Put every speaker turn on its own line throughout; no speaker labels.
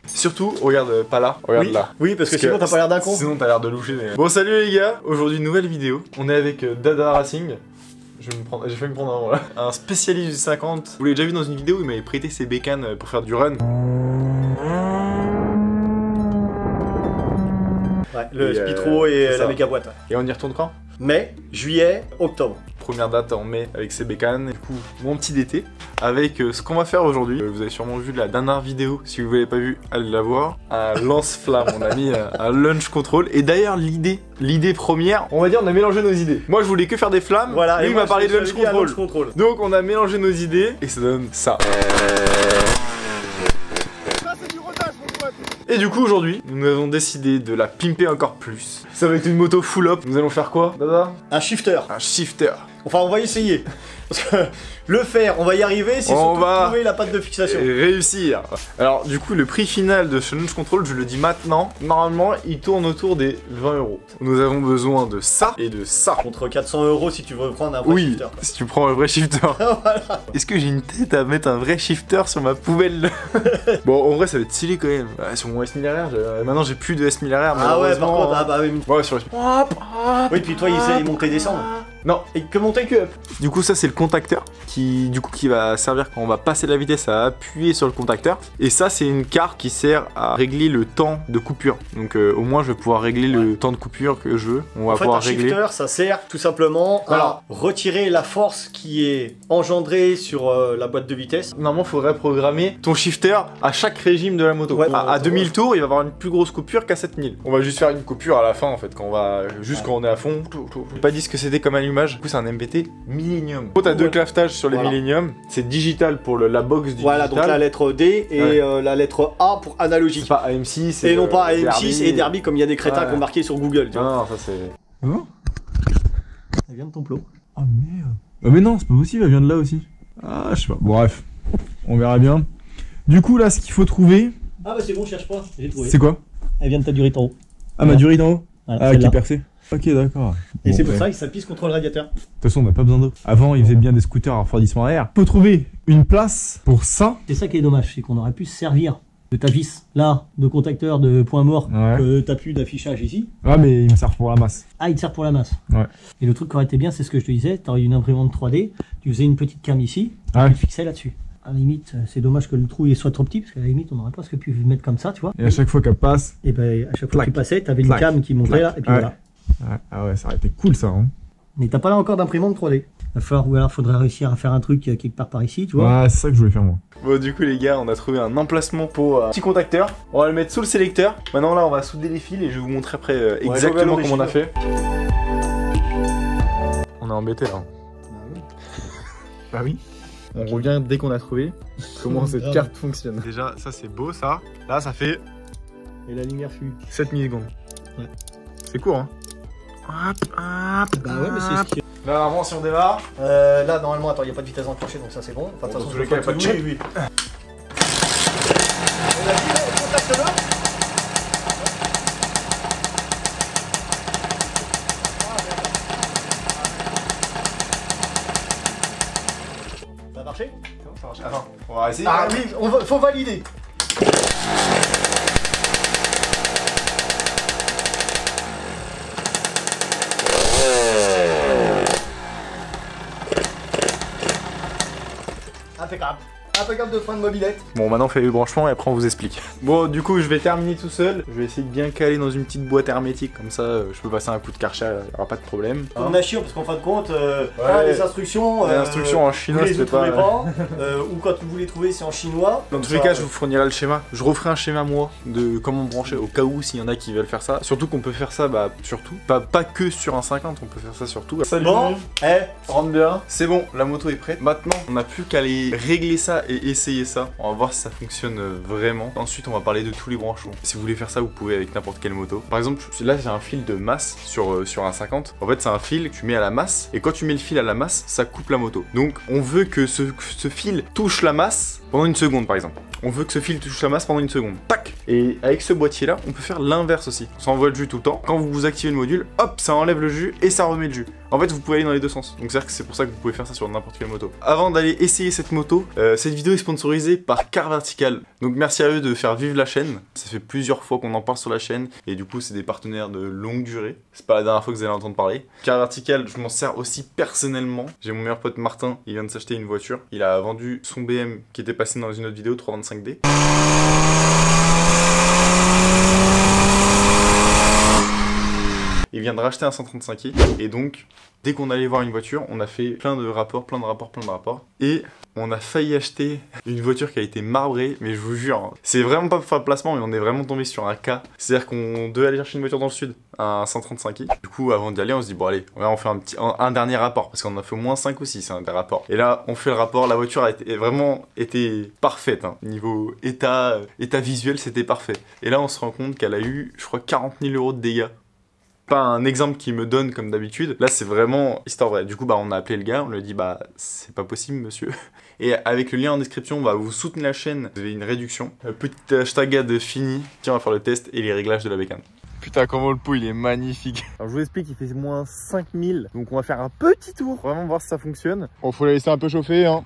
Surtout, regarde pas là, regarde
oui,
là.
Oui, parce que sinon t'as pas l'air d'un con.
Sinon t'as l'air de loucher. Bon, salut les gars, aujourd'hui nouvelle vidéo. On est avec Dada Racing. J'ai failli me prendre un rond là. Un spécialiste du 50. Vous l'avez déjà vu dans une vidéo, il m'avait prêté ses bécanes pour faire du run.
Ouais, le Spitro et la méga boîte.
Et on y retourne quand?
Mai, juillet, octobre.
Première date en mai avec ses bécanes. Du coup, mon petit d'été. Avec ce qu'on va faire aujourd'hui. Vous avez sûrement vu la dernière vidéo. Si vous ne l'avez pas vue, allez la voir. Un lance-flamme, on a mis un launch control. Et d'ailleurs, l'idée première, on va dire, on a mélangé nos idées. Moi, je voulais que faire des flammes. Voilà, lui, il m'a parlé de launch control. Donc, on a mélangé nos idées et ça donne ça. Et du coup aujourd'hui, nous avons décidé de la pimper encore plus. Ça va être une moto full up. Nous allons faire quoi, Dada?
Un shifter.
Un shifter.
Enfin, on va essayer. Parce que le faire, on va y arriver, c'est surtout trouver la patte de fixation.
Réussir. Alors du coup, le prix final de ce launch control, je le dis maintenant, normalement, il tourne autour des 20 €. Nous avons besoin de ça et de ça.
Contre 400 € si tu veux prendre un vrai shifter.
Oui, si tu prends un vrai shifter. Voilà. Est-ce que j'ai une tête à mettre un vrai shifter sur ma poubelle? Bon, en vrai, ça va être stylé quand même. Sur mon S1000RR, maintenant j'ai plus de S1000RR.
Ah ouais, par contre, ah bah oui.
Ouais, sur le...
Oui, puis toi, il essaie de monter et descendre.
Non,
et que monter que up.
Du coup, ça c'est le contacteur qui va servir quand on va passer la vitesse à appuyer sur le contacteur. Et ça, c'est une carte qui sert à régler le temps de coupure. Donc au moins, je vais pouvoir régler le temps de coupure que je veux. On va pouvoir régler.
Un shifter, ça sert tout simplement à retirer la force qui est engendrée sur la boîte de vitesse.
Normalement, il faudrait programmer ton shifter à chaque régime de la moto. Ouais, à 2000 tours, il va avoir une plus grosse coupure qu'à 7000. On va juste faire une coupure à la fin en fait, quand on va quand on est à fond. J'ai pas dit ce que c'était comme allumage. Du coup, c'est un MBT Millennium. T'as deux claffetages sur les Millennium. C'est digital pour la box du
voilà, digital. Donc la lettre D et la lettre A pour analogique.
Pas AM6
et non pas AM6 et Derby comme il y a des crétins qui ont marqué sur Google.
Non, ça c'est...
Oh,
elle vient de ton plot.
Oh merde. Ah mais non, c'est pas possible, elle vient de là aussi. Ah, je sais pas. Bon, bref, on verra bien. Du coup, là, ce qu'il faut trouver...
Ah bah c'est bon, cherche pas, j'ai trouvé.
C'est quoi?
Elle vient de ta durite en haut.
Ah, ma durite en haut?
Voilà,
ah, qui est percée. Ok, d'accord.
Et bon, c'est pour ça que ça pisse contre le radiateur.
De toute façon, on n'a pas besoin d'eau. Avant, ils faisaient bien des scooters à refroidissement à air. Faut trouver une place pour ça.
C'est ça qui est dommage, c'est qu'on aurait pu se servir de ta vis là, de contacteur de point mort, que t'as plus d'affichage ici.
Ouais, mais il me sert pour la masse.
Ah, il te sert pour la masse.
Ouais.
Et le truc qui aurait été bien, c'est ce que je te disais, t'aurais une imprimante 3D, tu faisais une petite cam ici, tu te fixais là-dessus. À la limite, c'est dommage que le trou il soit trop petit, parce qu'à la limite, on n'aurait pas pu le mettre comme ça, tu vois.
Et à chaque fois qu'elle passe...
Et ben, à chaque fois que tu passais, t'avais une cam qui montait là, et puis voilà.
Ah ouais, ça aurait été cool ça. Hein.
Mais t'as pas là encore d'imprimante 3D. Va falloir, ou alors faudrait réussir à faire un truc quelque part par ici, tu vois.
Ouais, c'est ça que je voulais faire moi.
Bon, du coup, les gars, on a trouvé un emplacement pour un petit contacteur. On va le mettre sous le sélecteur. Maintenant, là, on va souder les fils et je vais vous montrer après exactement comment on a fait. On est embêté là. Bah oui. On revient dès qu'on a trouvé comment cette carte fonctionne. Déjà, ça c'est beau ça. Là, ça fait.
Et la lumière fut
7 millisecondes. Ouais. C'est court, hein. Hop, hop.
Bah ouais, mais c'est ce qui.
Là, normalement, si on démarre.
Là, normalement, attends, il n'y a pas de vitesse enclenchée, donc ça c'est bon. Enfin, de toute façon,
il n'y a pas de chip.
Oui. On a dit, contacte-le. Ça a marché?
Ça marche. Attends, on va essayer.
Ah oui, faut valider. Impeccable. Impeccable de fin de mobilette.
Bon, maintenant on fait le branchement et après on vous explique. Bon, du coup, je vais terminer tout seul. Je vais essayer de bien caler dans une petite boîte hermétique, comme ça je peux passer un coup de karcher, il n'y aura pas de problème.
On a chier parce qu'en fin de compte, les instructions.
Les instructions en chinois,
c'est pas. Ou quand vous les trouvez, c'est en chinois.
Dans tous les cas, je vous fournirai le schéma. Je referai un schéma moi de comment brancher au cas où s'il y en a qui veulent faire ça. Surtout qu'on peut faire ça, bah, surtout. Pas que sur un 50, on peut faire ça sur tout.
Salut. Bon,
rentre bien. C'est bon, la moto est prête. Maintenant, on n'a plus qu'à aller régler ça et essayer ça. On va voir si ça fonctionne vraiment. Ensuite, on va parler de tous les branchements. Si vous voulez faire ça, vous pouvez avec n'importe quelle moto. Par exemple, là, j'ai un fil de masse sur un 50. En fait, c'est un fil que tu mets à la masse. Et quand tu mets le fil à la masse, ça coupe la moto. Donc, on veut que ce fil touche la masse pendant une seconde, par exemple. On veut que ce fil touche la masse pendant une seconde. Tac! Et avec ce boîtier là, on peut faire l'inverse aussi. Ça envoie le jus tout le temps. Quand vous activez le module, hop, ça enlève le jus et ça remet le jus. En fait, vous pouvez aller dans les deux sens. Donc c'est pour ça que vous pouvez faire ça sur n'importe quelle moto. Avant d'aller essayer cette moto, cette vidéo est sponsorisée par Car Vertical. Donc merci à eux de faire vivre la chaîne. Ça fait plusieurs fois qu'on en parle sur la chaîne. Et du coup, c'est des partenaires de longue durée. C'est pas la dernière fois que vous allez entendre parler. Car Vertical, je m'en sers aussi personnellement. J'ai mon meilleur pote Martin, il vient de s'acheter une voiture. Il a vendu son BM qui était passé dans une autre vidéo, 325D. Il vient de racheter un 135i et donc dès qu'on allait voir une voiture, on a fait plein de rapports. Et on a failli acheter une voiture qui a été marbrée, mais je vous jure, hein, c'est vraiment pas pour faire le placement, mais on est vraiment tombé sur un cas. C'est-à-dire qu'on devait aller chercher une voiture dans le sud, un 135i. Du coup, avant d'y aller, on se dit bon allez, on fait un dernier rapport, parce qu'on a fait au moins 5 ou 6 des rapports. Et là, on fait le rapport, la voiture a vraiment été parfaite, hein. Niveau état visuel, c'était parfait. Et là, on se rend compte qu'elle a eu, je crois, 40 000 € de dégâts. Pas un exemple qui me donne comme d'habitude, là c'est vraiment histoire vraie. Du coup on a appelé le gars, on lui a dit c'est pas possible monsieur. Et avec le lien en description, vous soutenez la chaîne, vous avez une réduction. Petit hashtag fini, tiens on va faire le test et les réglages de la bécane. Putain comment le pot il est magnifique. Alors je vous explique, il fait moins 5000, donc on va faire un petit tour, vraiment voir si ça fonctionne.
Bon faut la laisser un peu chauffer hein.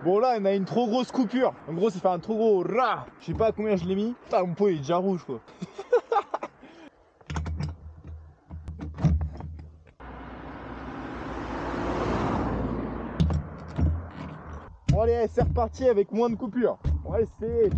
Bon là on a une trop grosse coupure. En gros ça fait un trop gros rat. Je sais pas à combien je l'ai mis. Putain mon pot il est déjà rouge quoi. Bon allez c'est reparti avec moins de coupure. On va essayer.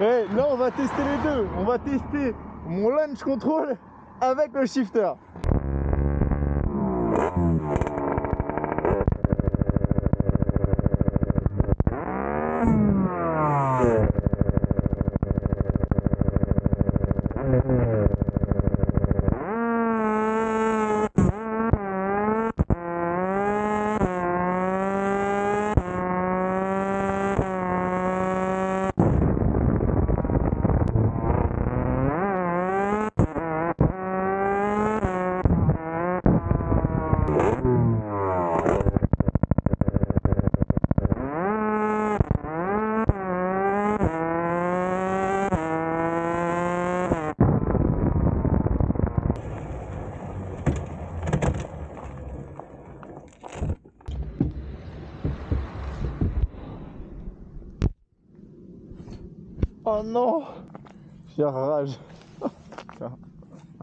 Et là on va tester les deux, on va tester mon launch control avec le shifter. Oh non, j'ai rage.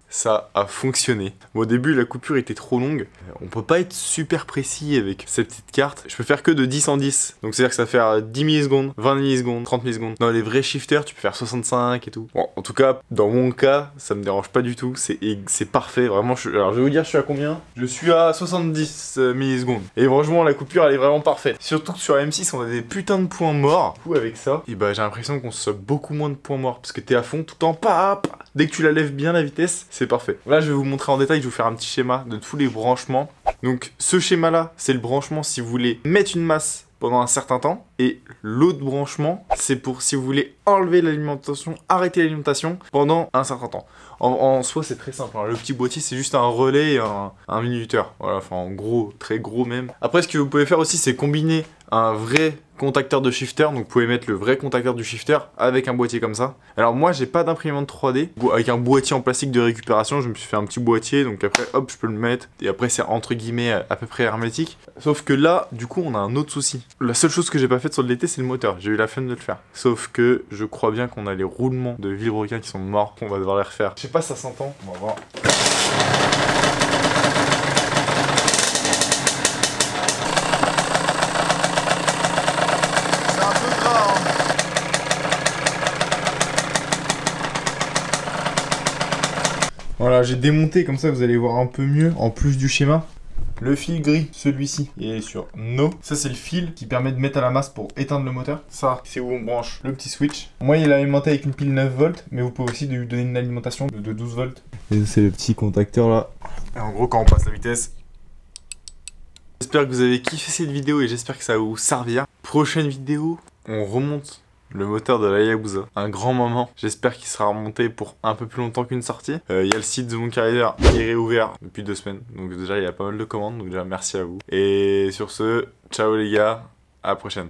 Ça a fonctionné. Bon, au début, la coupure était trop longue. on peut pas être super précis avec cette petite carte. Je peux faire que de 10 en 10. Donc c'est-à-dire que ça fait 10 millisecondes, 20 millisecondes, 30 millisecondes. Dans les vrais shifters, tu peux faire 65 et tout. Bon, en tout cas, dans mon cas, ça me dérange pas du tout. C'est parfait, vraiment. Alors je vais vous dire, je suis à combien? Je suis à 70 millisecondes. Et franchement, la coupure, elle est vraiment parfaite. Surtout que sur la M6, on a des putains de points morts. Du coup, avec ça, et bah j'ai l'impression qu'on se sauve beaucoup moins de points morts. Parce que t'es à fond, tout en pap. Dès que tu la lèves bien la vitesse, c'est parfait. Là, je vais vous montrer en détail, je vais vous faire un petit schéma de tous les branchements. Donc, ce schéma-là, c'est le branchement si vous voulez mettre une masse pendant un certain temps. Et l'autre branchement, c'est pour si vous voulez enlever l'alimentation, arrêter l'alimentation pendant un certain temps. En soi, c'est très simple. Hein. Le petit boîtier, c'est juste un relais et un minuteur. Voilà, enfin, en gros, très gros même. Après, ce que vous pouvez faire aussi, c'est combiner un vrai contacteur de shifter. Donc, vous pouvez mettre le vrai contacteur du shifter avec un boîtier comme ça. Alors, moi, j'ai pas d'imprimante 3D. Avec un boîtier en plastique de récupération, je me suis fait un petit boîtier. Donc, après, hop, je peux le mettre. Et après, c'est entre guillemets à peu près hermétique. Sauf que là, du coup, on a un autre souci. La seule chose que j'ai pas faite sur le DT, c'est le moteur. J'ai eu la flemme de le faire. Sauf que je crois bien qu'on a les roulements de vilebrequin qui sont morts. On va devoir les refaire. Je sais pas si ça s'entend. On va voir. C'est un peu gras, hein. Voilà, j'ai démonté comme ça, vous allez voir un peu mieux. En plus du schéma. Le fil gris, celui-ci, il est sur No. Ça, c'est le fil qui permet de mettre à la masse pour éteindre le moteur. Ça, c'est où on branche le petit switch. Moi, il est alimenté avec une pile 9 volts, mais vous pouvez aussi lui donner une alimentation de 12 volts. Et c'est le petit contacteur là. Et en gros, quand on passe la vitesse. J'espère que vous avez kiffé cette vidéo et j'espère que ça va vous servir. Prochaine vidéo, on remonte le moteur de la Hayabusa, un grand moment. J'espère qu'il sera remonté pour un peu plus longtemps qu'une sortie. Il y a le site de Monkey Rider qui est réouvert depuis 2 semaines. Donc déjà, il y a pas mal de commandes. Donc déjà, merci à vous. Et sur ce, ciao les gars, à la prochaine.